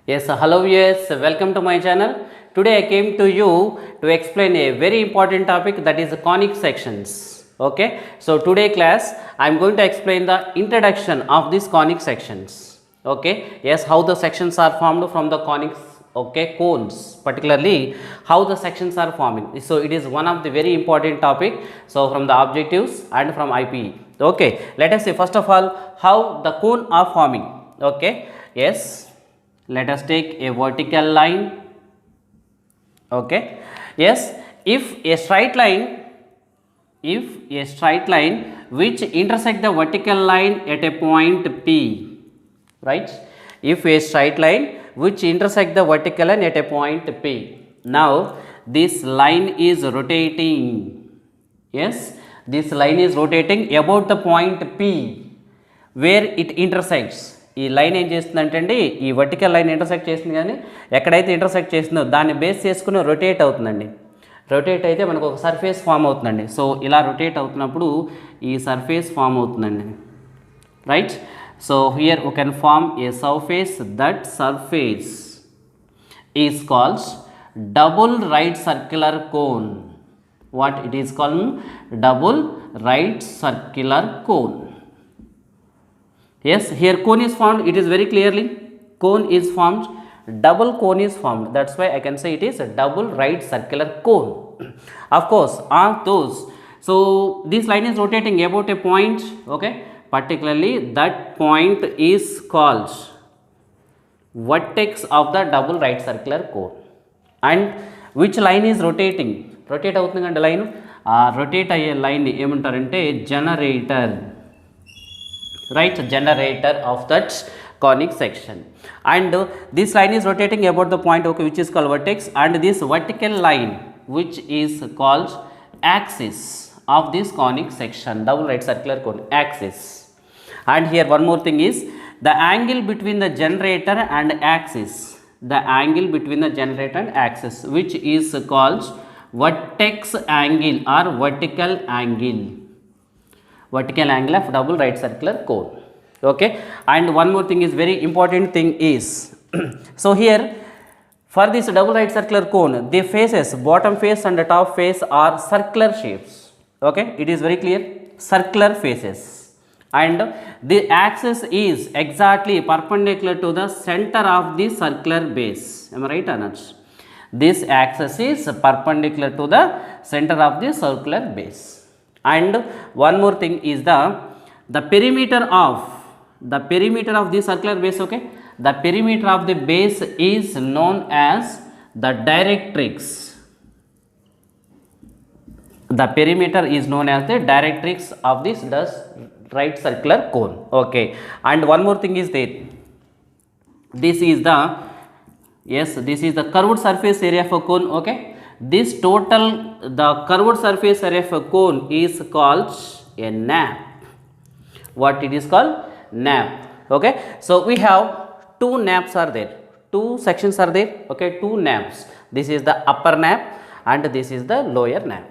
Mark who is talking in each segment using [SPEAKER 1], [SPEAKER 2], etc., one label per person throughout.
[SPEAKER 1] Yes, hello viewers, welcome to my channel. Today I came to you to explain a very important topic, that is conic sections. Okay, so today class I am going to explain the introduction of these conic sections. Okay, yes, how the sections are formed from the conics, okay, cones, particularly how the sections are forming. So it is one of the very important topic, so from the objectives and from IPE. Okay, let us see first of all how the cone are forming. Okay, yes, let us take a vertical line. Okay, yes, if a straight line which intersect the vertical line at a point P, right, if a straight line which intersect the vertical line at a point P, now this line is rotating. Yes, this line is rotating about the point P where it intersects. ఈ line ఏం చేస్తుందంటే అండి, ఈ vertical line intersect చేస్తుంది, కానీ ఎక్కడైతే intersect చేస్తుందో దాన్ని బేస్ చేసుకుని రొటేట్ అవుతుందండి. రొటేట్ అయితే మనకు ఒక సర్ఫేస్ ఫామ్ అవుతుందండి. సో ఇలా రొటేట్ అవుతున్నప్పుడు ఈ సర్ఫేస్ ఫామ్ అవుతుందండి, right. So here we can form a surface. That surface is called double right circular cone. What it is called? Double right circular cone. Yes, here cone is formed. It is very clearly cone is formed. Double cone is formed. That's why I can say it is a double right circular cone. Of course, on those. So this line is rotating about a point. Okay, particularly that point is called vertex of the double right circular cone. And which line is rotating? Rotate అవుతుందండి line. Rotate అయ్యే line ఏమంటారంటే generator. Right, generator of that conic section. And this line is rotating about the point, okay, which is called vertex, and this vertical line which is called axis of this conic section, double right circular cone, axis. And here one more thing is the angle between the generator and axis, the angle between the generator and axis, which is called vertex angle or vertical angle. Vertical angle of double right circular cone. Okay, and one more thing is very important thing is so here for this double right circular cone, the faces, bottom face and the top face are circular shapes. Okay, it is very clear, circular faces, and the axis is exactly perpendicular to the center of the circular base. Am I right or not? This axis is perpendicular to the center of the circular base. And one more thing is the perimeter of the circular base. Okay, the perimeter of the base is known as the directrix. The perimeter is known as the directrix of this right circular cone. Okay, and one more thing is that this is the curved surface area of a cone. Okay, this total, the curved surface area of a cone is called a nap. What it is called? Nap. Okay, so we have two naps are there, two sections are there. Okay, two naps. This is the upper nap and this is the lower nap.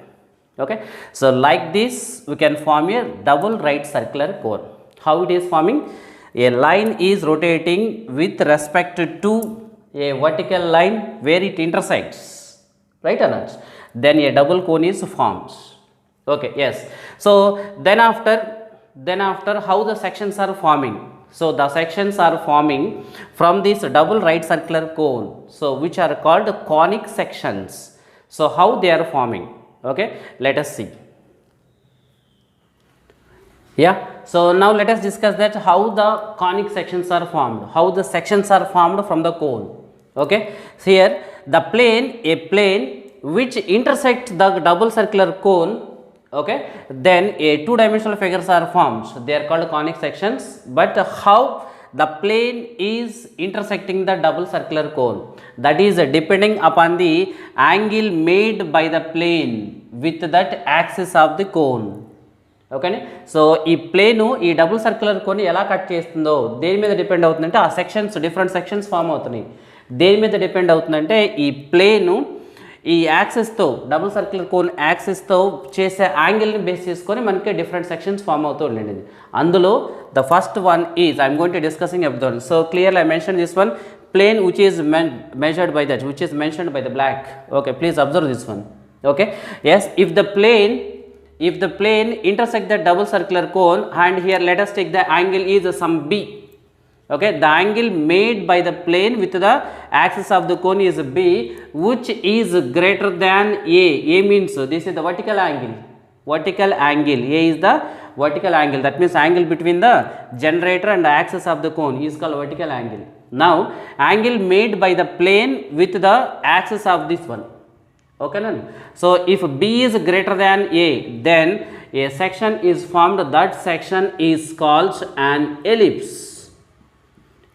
[SPEAKER 1] Okay, so like this we can form a double right circular cone. How it is forming? A line is rotating with respect to a vertical line where it intersects, right or not? Then a double cone is formed. Okay, yes. So then after how the sections are forming? So the sections are forming from this double right circular cone, so which are called conic sections. So how they are forming? Okay, let us see. Yeah, so now let us discuss that how the conic sections are formed, how the sections are formed from the cone. Okay, so here the a plane which intersect the double circular cone, okay, then a two-dimensional figures are formed. They are called conic sections. But how the plane is intersecting the double circular cone, that is depending upon the angle made by the plane with that axis of the cone. Okay, so ఈ plain ఈ double circular cone ఎలా cut చేస్తుందో దేని మీద depend అవుతుందంటే ఆ sections, different sections form అవుతున్నాయి. దేని మీద డిపెండ్ అవుతుందంటే ఈ ప్లేను ఈ యాక్సిస్తో, డబుల్ సర్క్యులర్ కోన్ యాక్సిస్తో చేసే యాంగిల్ని బేస్ చేసుకొని మనకి డిఫరెంట్ సెక్షన్స్ ఫామ్ అవుతూ ఉండండి. అందులో the first one is I'm going to discussing about. So clearly I mention this one, plane which is measured by that, which is mentioned by the black. Okay, please observe this one. Okay, yes, if the plane intersect the double circular cone, and here let us take the angle is some b. Okay, the angle made by the plane with the axis of the cone is b, which is greater than a. A means this is the vertical angle. Vertical angle, a is the vertical angle, that means angle between the generator and the axis of the cone is called vertical angle. Now angle made by the plane with the axis of this one. Okay, no? So if b is greater than a, then a section is formed, that section is called an ellipse.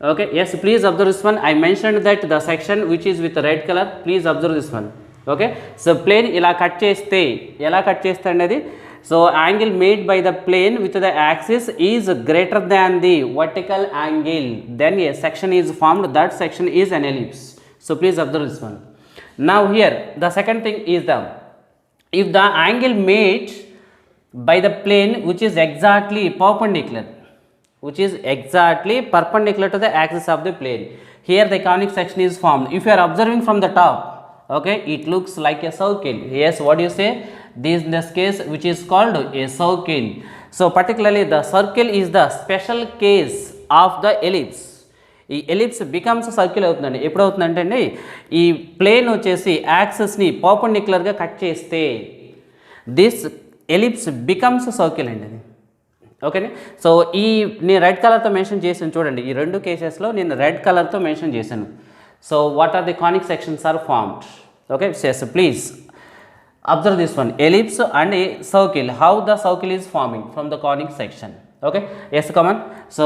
[SPEAKER 1] Okay, yes, please observe this one. I mentioned that the section which is with the red color, please observe this one. Okay, so plane ila cut cheste, ela cut cheste anedi, so angle made by the plane with the axis is greater than the vertical angle, then a section is formed, that section is an ellipse. So please observe this one. Now here the second thing is the, if the angle made by the plane which is exactly perpendicular, to the axis of the plane, here the conic section is formed. If you are observing from the top, okay, it looks like a circle. Yes, what do you say? This in this case which is called a circle. So particularly the circle is the special case of the ellipse. ఈ ellipse becomes circle అవుతుందండి. ఎప్పుడు అవుతుందంటే అండి, ఈ plane వచ్చేసి యాక్సిస్ని పర్పెండిక్యులర్గా cut చేస్తే this ellipse becomes circle అండి అది. ఓకేనా? సో నేను రెడ్ కలర్తో మెన్షన్ చేశాను చూడండి, ఈ రెండు కేసెస్లో నేను రెడ్ కలర్తో మెన్షన్ చేశాను. So what are the conic sections are formed? Okay, yes, please observe this one, ellipse and a circle, how the circle is forming from the conic section. Okay, yes, come on. So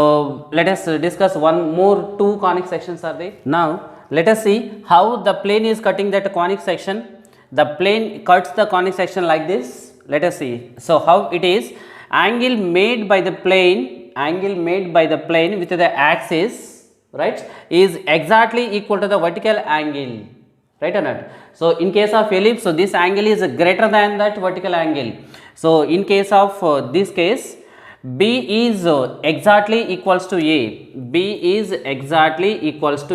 [SPEAKER 1] let us discuss one more, two conic sections are there. Now let us see how the plane is cutting that conic section. The plane cuts the conic section like this. Let us see. So how it is, angle made by the plane with the axis, right, is exactly equal to the vertical angle, right or not? So in case of ellipse, so this angle is greater than that vertical angle. So in case of this case, b is exactly equals to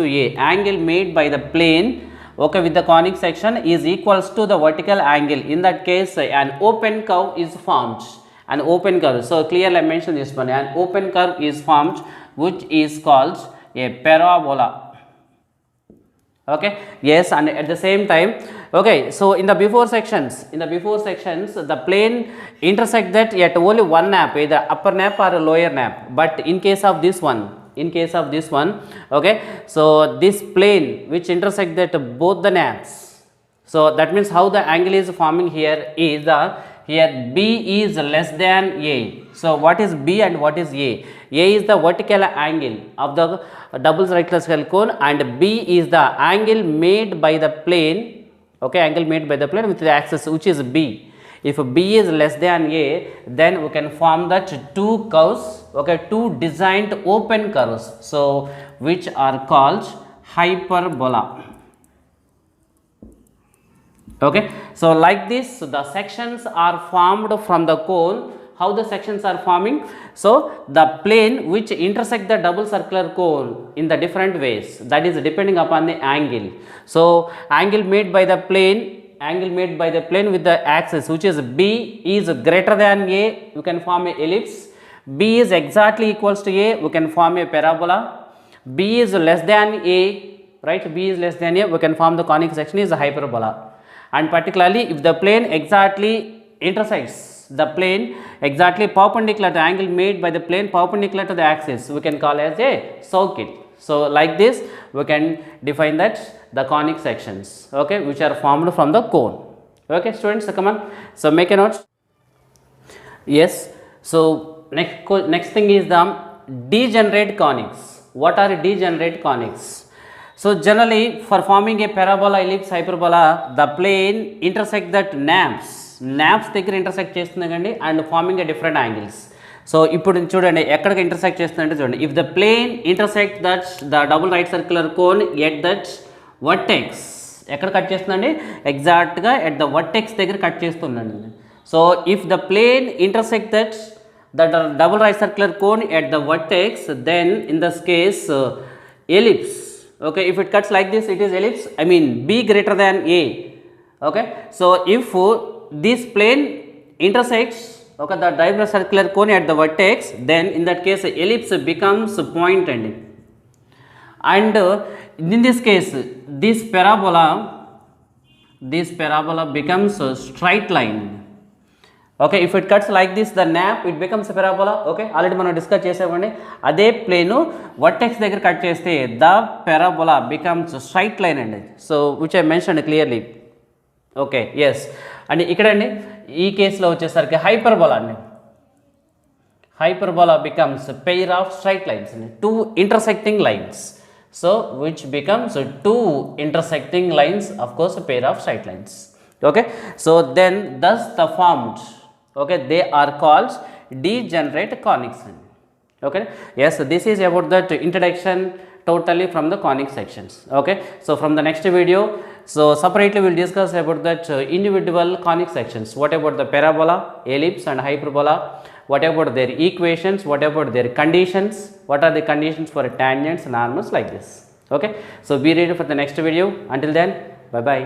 [SPEAKER 1] a. Angle made by the plane, okay, with the conic section is equals to the vertical angle. In that case, an open curve is formed. An open curve. So clearly I mentioned this one. An open curve is formed, which is called a parabola. Okay, yes, and at the same time, okay, so in the before sections, the plane intersect that at only one nap, either upper nap or lower nap. But in case of this one, okay, so this plane which intersect that both the naps, so that means how the angle is forming here is the, here b is less than a. So what is b and what is a? A is the vertical angle of the double circular cone, and b is the angle made by the plane, okay, angle made by the plane with the axis which is b. If b is less than a, then we can form that two curves, okay, two designed open curves, so which are called hyperbola. Okay, so like this the sections are formed from the cone. How the sections are forming? So the plane which intersect the double circular cone in the different ways, that is depending upon the angle. So angle made by the plane with the axis which is b is greater than a, you can form a ellipse. B is exactly equals to a, we can form a parabola. B is less than a, right, b is less than a, we can form the conic section is a hyperbola. And particularly if the plane exactly intersects the plane exactly perpendicular, the angle made by the plane perpendicular to the axis, we can call as a circle. So like this we can define that the conic sections, okay, which are formed from the cone. Okay students, come on, so make a note. Yes, so next thing is the degenerate conics. What are degenerate conics? So generally for forming a parabola, ellipse, hyperbola, the plane intersect that naps దగ్గర intersect చేస్తుందండి and forming a different angles. So ఇప్పుడు చూడండి ఎక్కడికి intersect చేస్తుందంటే చూడండి, if the plane intersect that the double right circular cone at that vertex, ఎక్కడ cut చేస్తుందండి, ఎగ్జాక్ట్గా ఎట్ ద వర్టెక్స్ దగ్గర కట్ చేస్తుందండి. So if the plane intersect that the double right circular cone at the vertex, then in this case ellipse, Okay, if it cuts like this, it is ellipse, I mean b greater than a. Okay, so if this plane intersects, okay, the diagonal circular cone at the vertex, then in that case ellipse becomes point ending. And in this case this parabola becomes a straight line. Okay, if it cuts like this, the nap, it becomes a parabola. Okay, already మనం discuss చేసామండి. అదే plane vertex దగ్గర cut చేస్తే the parabola becomes straight line అండి. So which I mention clearly. Okay, yes. And ఇక్కడ అండి ఈ కేసులో వచ్చేసరికి హైపర్బోలా అండి. Hyperbola becomes a pair of straight lines అండి, two intersecting lines. So which becomes two intersecting lines, of course a pair of straight lines. Okay, so then thus the formed, okay, they are called degenerate conics. Okay, yes, so this is about that introduction totally from the conic sections. Okay, so from the next video, so separately we will discuss about that individual conic sections. What about the parabola, ellipse and hyperbola? What about their equations? What about their conditions? What are the conditions for tangents and arms, like this? Okay, so be ready for the next video. Until then, bye bye.